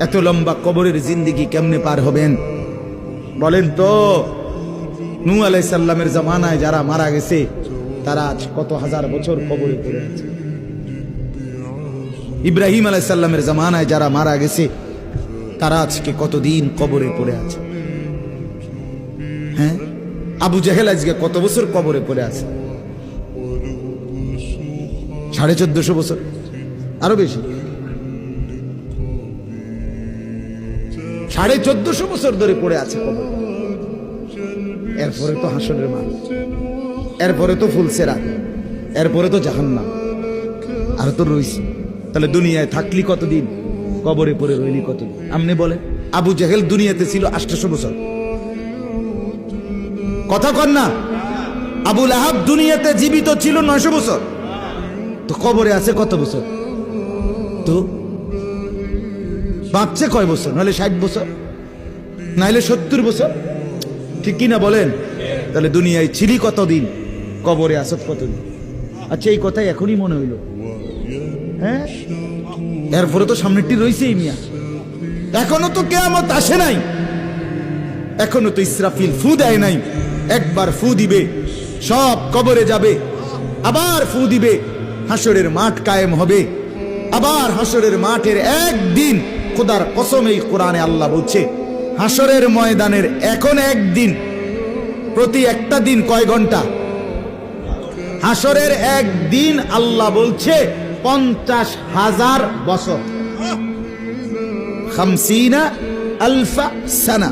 এত লম্বা কবরের জিন্দেগি কেমনে পার হবেন বলেন তো? নূহ আলাইহিস সালামের জামানায় যারা মারা গেছে তারা আজ কত হাজার বছর কবরে পড়ে আছে। ইব্রাহিম আলাইহিস সালামের জামানায় যারা মারা গেছে তারা আজকে কতদিন কবরে পড়ে আছে। হ্যাঁ, আবু জেহেল আজকে কত বছর কবরে পড়ে আছে? 1450 বছর, আরো বেশি, 1450 বছর ধরে পড়ে আছে কবরে। এরপরে তো হাসরের মাঠ, এরপরে তো ফুলসেরাত, এরপরে তো জাহান্নাম, আর তো রইছি। তাহলে দুনিয়ায় থাকলি কতদিন, কবরে পড়ে রইলি কতদিন? আপনি বলেন। আবু জেহেল দুনিয়াতে ছিল 800 বছর, কথা কন না? আবু লাহাব দুনিয়াতে জীবিত ছিল 900 বছর, তো কবরে আছে কত বছর? তো বাঁচছে কয় বছর? নাহলে 60 বছর, নাহলে 70 বছর, ঠিক কিনা বলেন? তাহলে দুনিয়ায় ছিলি কতদিন, কবরে আসত কতদিন? আচ্ছা, এই কথাই এখনই মনে হইল। হ্যাঁ, এরপরে তো সামনেরটি রয়েছেই মিয়া, এখনো তো কিয়ামত আসে নাই, এখনো তো ইসরাফিল ফু দেয় নাই। একবার ফু দিবে, সব কবরে যাবে, আবার ফু দিবে, হাসরের মাঠ কায়েম হবে। আবার হাসরের মাঠের একদিন, খোদার কসম এই কোরআনে আল্লাহ বলছে, হাসরের ময়দানের এখন একদিন, প্রতি একটা দিন কয় ঘন্টা? হাসরের একদিন আল্লাহ বলছে 50,000 বছর, 50,000 সানা।